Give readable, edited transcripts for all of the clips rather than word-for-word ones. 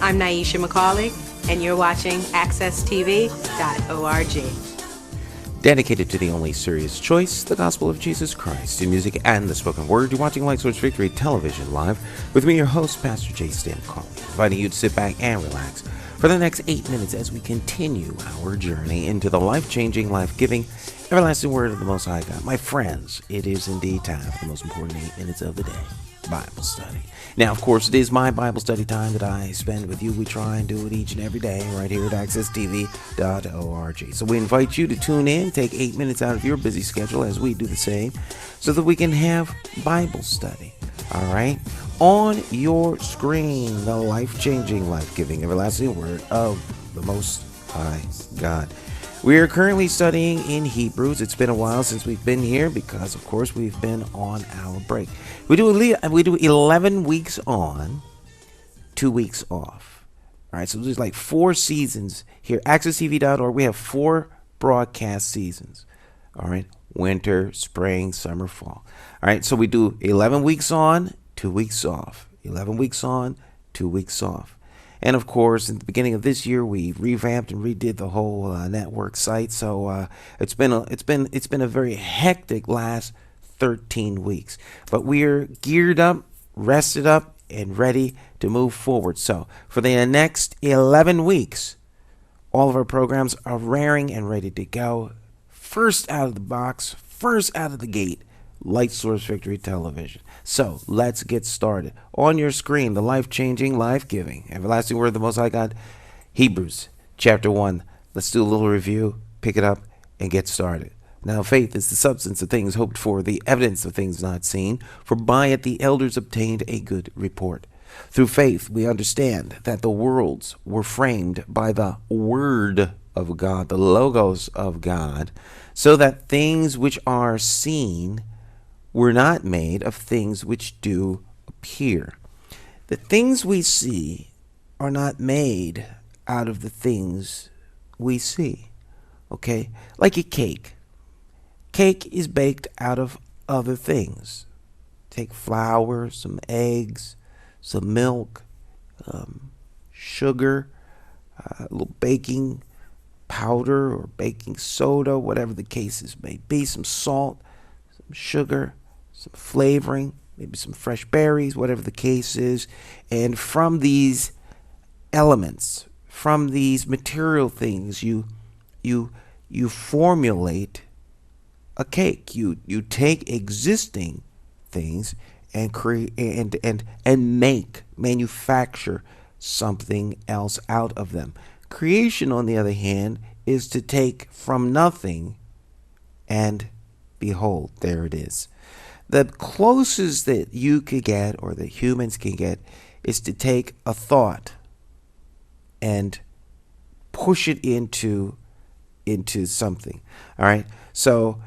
I'm Nyesha McCauley, and you're watching AccessTV.org. Dedicated to the only serious choice, the gospel of Jesus Christ, in music and the spoken word, you're watching Light Source Victory Television Live with me, your host, Pastor J. Stan McCauley, inviting you to sit back and relax for the next 8 minutes as we continue our journey into the life-changing, life-giving, everlasting word of the Most High God. My friends, it is indeed time for the most important 8 minutes of the day, Bible study. Now, of course, it is my Bible study time that I spend with you. We try and do it each and every day right here at AccessTV.org. So we invite you to tune in, take 8 minutes out of your busy schedule as we do the same, so that we can have Bible study. All right? On your screen, the life-changing, life-giving, everlasting word of the Most High God. We are currently studying in Hebrews. It's been a while since we've been here because, of course, we've been on our break. We do 11 weeks on, 2 weeks off. All right, so there's like 4 seasons here. AccessTV.org, we have 4 broadcast seasons. All right, winter, spring, summer, fall. All right, so we do 11 weeks on, 2 weeks off. 11 weeks on, 2 weeks off. And of course, in the beginning of this year, we revamped and redid the whole network site. So it's been a very hectic last 13 weeks. But we're geared up, rested up, and ready to move forward. So for the next 11 weeks, all of our programs are raring and ready to go. First out of the box, first out of the gate, Light Source Victory Television. So let's get started. On your screen, the life-changing, life-giving, everlasting word of the Most High God, Hebrews chapter 1. Let's do a little review, pick it up, and get started. Now faith is the substance of things hoped for, the evidence of things not seen, for by it the elders obtained a good report. Through faith we understand that the worlds were framed by the Word of God, the Logos of God, so that things which are seen were not made of things which do appear. The things we see are not made out of the things we see. Okay? Like a cake. Cake is baked out of other things. Take flour, some eggs, some milk, sugar, a little baking powder or baking soda, whatever the cases may be, some salt, some sugar, some flavoring, maybe some fresh berries, whatever the case is. And from these elements, from these material things, you formulate a cake. You take existing things and create and manufacture something else out of them. Creation, on the other hand, is to take from nothing and behold, there it is. The closest that you could get, or that humans can get, is to take a thought and push it into something. All right. So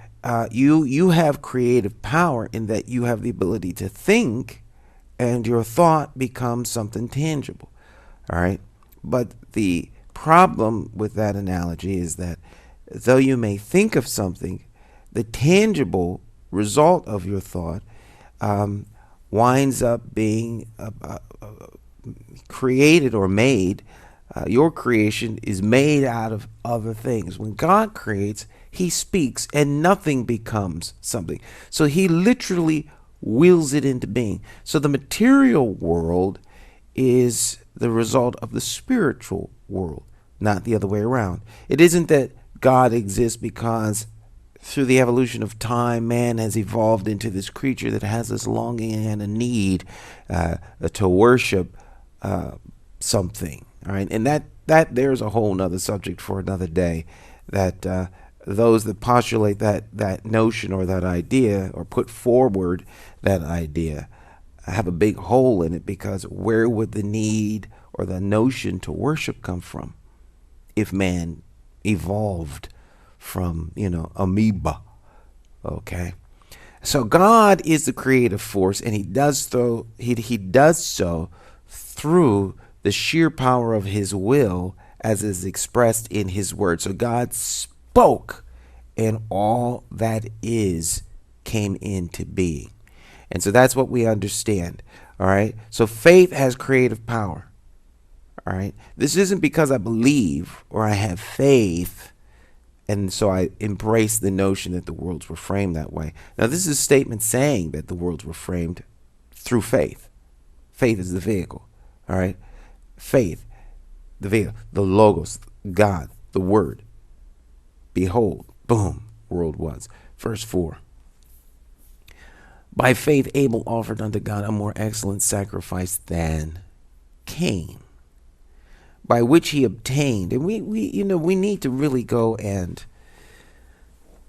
you have creative power in that you have the ability to think, and your thought becomes something tangible. All right. But the problem with that analogy is that though you may think of something, the tangible result of your thought winds up being created or made. Your creation is made out of other things. When God creates, he speaks and nothing becomes something. So he literally wills it into being. So the material world is the result of the spiritual world, not the other way around. It isn't that God exists because through the evolution of time, man has evolved into this creature that has this longing and a need to worship something. All right, and that there's a whole nother subject for another day. That those that postulate that notion or that idea or put forward that idea have a big hole in it, because where would the need or the notion to worship come from if man evolved from, amoeba? Okay. So God is the creative force, and he does so through the sheer power of his will as is expressed in his word. So God spoke, and all that is came into being. And so that's what we understand. All right. So faith has creative power. All right. This isn't because I believe or I have faith, and so I embrace the notion that the worlds were framed that way. Now, this is a statement saying that the worlds were framed through faith. Faith is the vehicle. All right. Faith, the vehicle, the logos, God, the word. Behold, boom, world was. Verse 4. By faith, Abel offered unto God a more excellent sacrifice than Cain, by which he obtained. And we need to really go and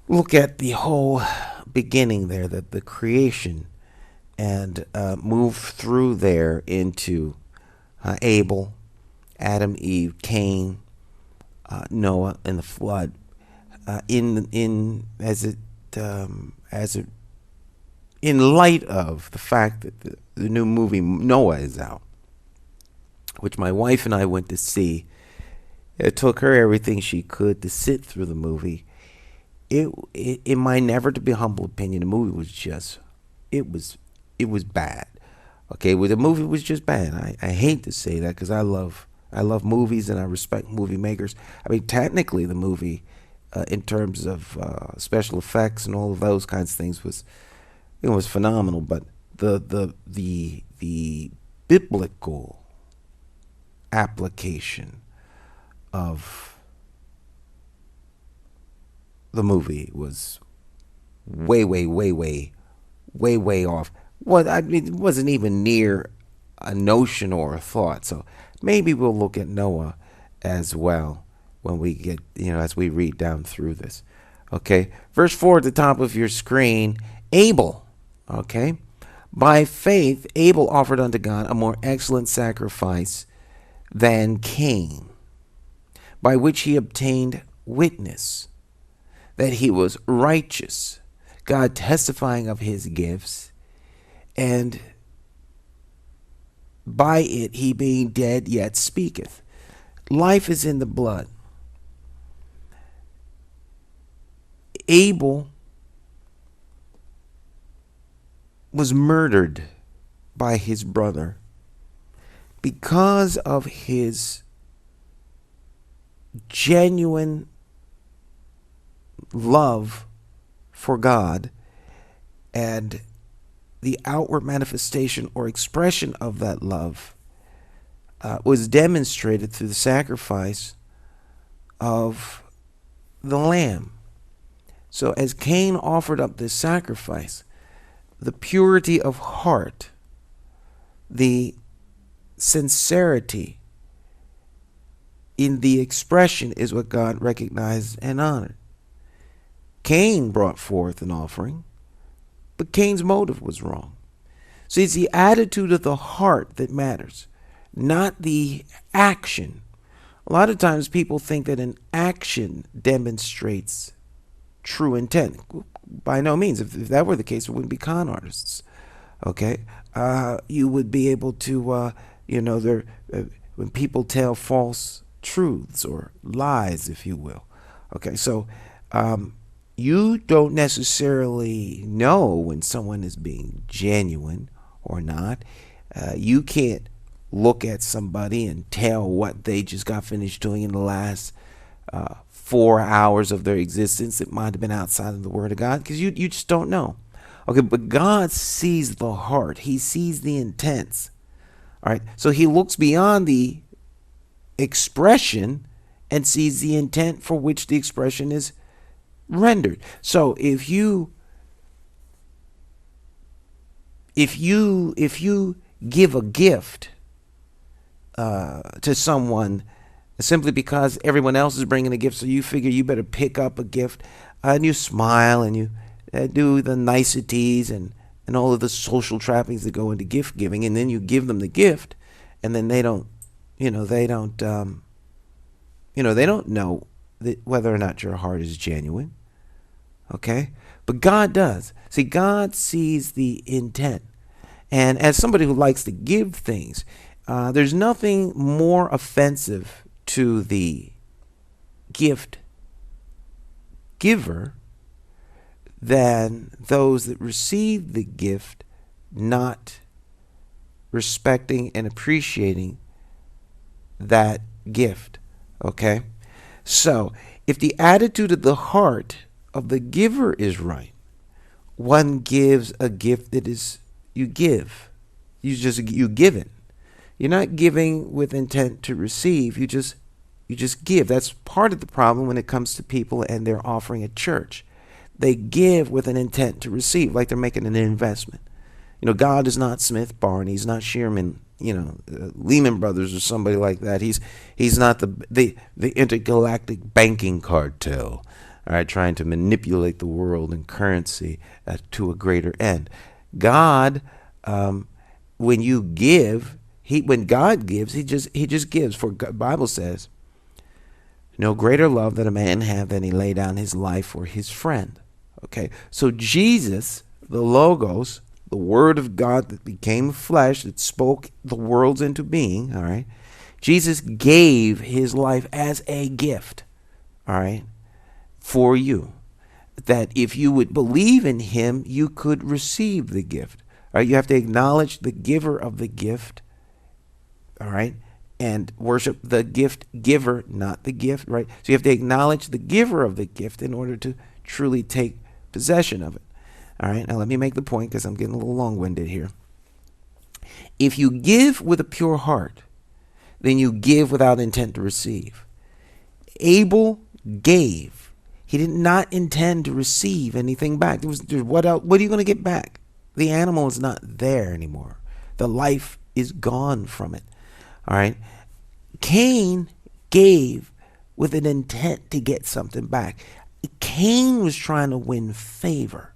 look at the whole beginning there, that the creation, and move through there into Abel, Adam, Eve, Cain, Noah, and the flood. In light of the fact that the new movie Noah is out, which my wife and I went to see. It took her everything she could to sit through the movie. In my never to be humble opinion, the movie was just, it was bad. Okay, well, the movie was just bad. I hate to say that because I love movies and I respect movie makers. I mean, technically, the movie, in terms of special effects and all of those kinds of things, was phenomenal. But the biblical application of the movie was way off. I mean, it wasn't even near a notion or a thought. So maybe we'll look at Noah as well when we get, as we read down through this. Okay, verse 4 at the top of your screen. Abel. Okay, by faith Abel offered unto God a more excellent sacrifice than Cain, by which he obtained witness that he was righteous, God testifying of his gifts, and by it he being dead yet speaketh. Life is in the blood. Abel was murdered by his brother because of his genuine love for God, and the outward manifestation or expression of that love was demonstrated through the sacrifice of the lamb. So as Cain offered up this sacrifice, the purity of heart, the sincerity in the expression is what God recognized and honored. Cain brought forth an offering, but Cain's motive was wrong. So it's the attitude of the heart that matters, not the action. A lot of times people think that an action demonstrates true intent. By no means. If that were the case, it wouldn't be con artists. Okay, you would be able to, when people tell false truths or lies, if you will. Okay, so you don't necessarily know when someone is being genuine or not. You can't look at somebody and tell what they just got finished doing in the last 4 hours of their existence. It might have been outside of the Word of God, because you just don't know. Okay, but God sees the heart. He sees the intents. All right, so he looks beyond the expression and sees the intent for which the expression is rendered. So if you give a gift to someone simply because everyone else is bringing a gift, so you figure you better pick up a gift, and you smile and you do the niceties and all of the social trappings that go into gift giving, and then you give them the gift, and then they don't know that whether or not your heart is genuine. Okay, but God does. See, God sees the intent, and as somebody who likes to give things, there's nothing more offensive to the gift giver than those that receive the gift not respecting and appreciating that gift. Okay? So, if the attitude of the heart of the giver is right, one gives a gift that is, you give. You give it. You're not giving with intent to receive. You just give. That's part of the problem when it comes to people and they're offering at church. They give with an intent to receive, like they're making an investment. God is not Smith Barney. He's not Shearman, Lehman Brothers or somebody like that. He's not the intergalactic banking cartel, all right, trying to manipulate the world and currency to a greater end. God, when you give, when God gives, he just gives. For the Bible says, no greater love that a man have than he lay down his life for his friend. Okay, so Jesus, the Logos, the Word of God that became flesh, that spoke the worlds into being, all right, Jesus gave his life as a gift, all right, for you. That if you would believe in him, you could receive the gift. All right, you have to acknowledge the giver of the gift, all right, and worship the gift giver, not the gift, right? So you have to acknowledge the giver of the gift in order to truly take possession of it. All right, now let me make the point because I'm getting a little long-winded here. If you give with a pure heart, then you give without intent to receive. Abel gave. He did not intend to receive anything back. What else? What are you going to get back? The animal is not there anymore. The life is gone from it. All right. Cain gave with an intent to get something back. Cain was trying to win favor.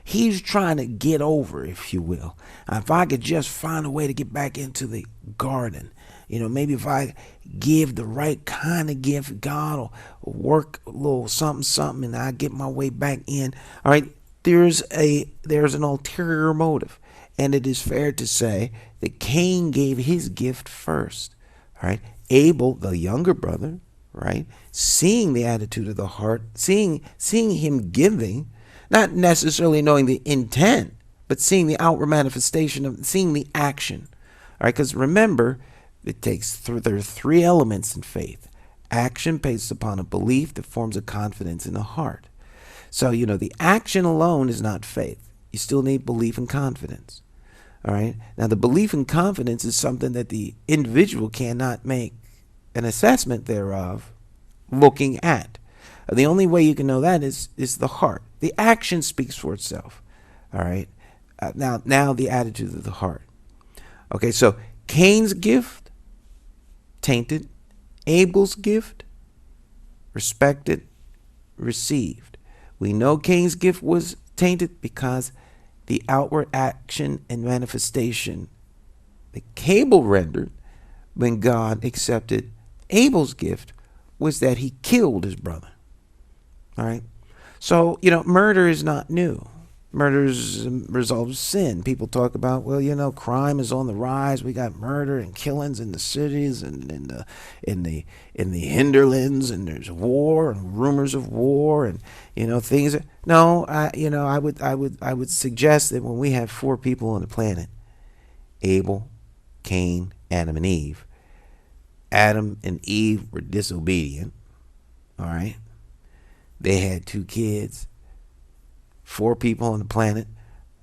He's trying to get over, if you will. If I could just find a way to get back into the garden, maybe if I give the right kind of gift, God will work a little something, and I get my way back in. All right, there's an ulterior motive, and it is fair to say that Cain gave his gift first. All right, Abel, the younger brother, right, seeing the attitude of the heart, seeing him giving, not necessarily knowing the intent, but seeing the outward manifestation of, seeing the action. All right, because remember, there are three elements in faith. Action based upon a belief that forms a confidence in the heart. So, the action alone is not faith. You still need belief and confidence. All right. Now, the belief and confidence is something that the individual cannot make an assessment thereof looking at. The only way you can know that is the heart. The action speaks for itself. All right. Now the attitude of the heart. Okay, so Cain's gift, tainted. Abel's gift, respected, received. We know Cain's gift was tainted because the outward action and manifestation that Abel rendered when God accepted Abel's gift was that he killed his brother. All right. So, murder is not new. Murder is a result of sin. People talk about, crime is on the rise. We got murder and killings in the cities and in the hinterlands, and there's war and rumors of war and things. No, I would suggest that when we have four people on the planet, Abel, Cain, Adam, and Eve. Adam and Eve were disobedient. All right. They had 2 kids. 4 people on the planet.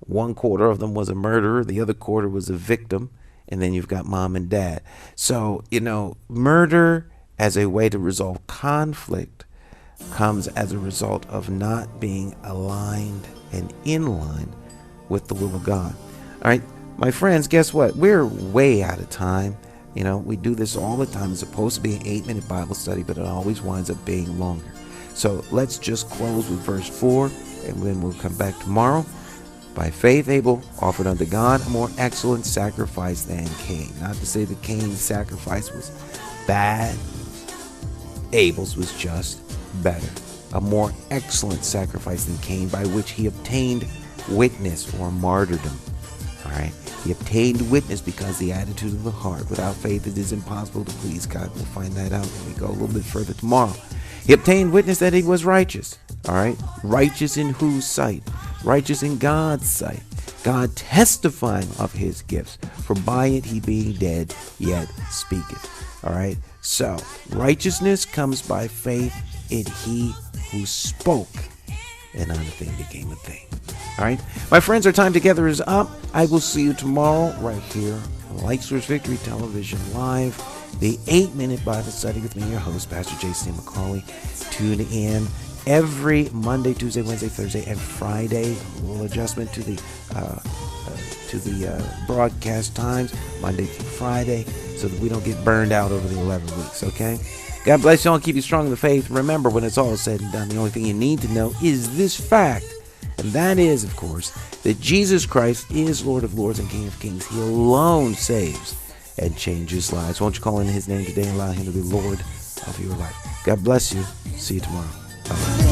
1/4 of them was a murderer. The other quarter was a victim. And then you've got mom and dad. So, murder as a way to resolve conflict comes as a result of not being aligned and in line with the will of God. All right, my friends, guess what? We're way out of time. We do this all the time. It's supposed to be an 8-minute Bible study, but it always winds up being longer. So let's just close with verse 4, and then we'll come back tomorrow. By faith, Abel offered unto God a more excellent sacrifice than Cain. Not to say that Cain's sacrifice was bad. Abel's was just better. A more excellent sacrifice than Cain, by which he obtained witness or martyrdom. All right. He obtained witness because the attitude of the heart. Without faith, it is impossible to please God. We'll find that out when we go a little bit further tomorrow. He obtained witness that he was righteous. All right. Righteous in whose sight? Righteous in God's sight. God testifying of his gifts. For by it he being dead yet speaketh. All right. So righteousness comes by faith in he who spoke, and not a thing became a thing. All right. My friends, our time together is up. I will see you tomorrow right here on Light Source Victory Television Live, the 8-minute Bible study with me, your host, Pastor Nyesha McCauley. Tune in every Monday, Tuesday, Wednesday, Thursday, and Friday. A little adjustment to the broadcast times, Monday through Friday, so that we don't get burned out over the 11 weeks, okay? God bless you all and keep you strong in the faith. Remember, when it's all said and done, the only thing you need to know is this fact, and that is, of course, that Jesus Christ is Lord of Lords and King of Kings. He alone saves and changes lives. Won't you call in his name today and allow him to be Lord of your life? God bless you. See you tomorrow. Bye-bye.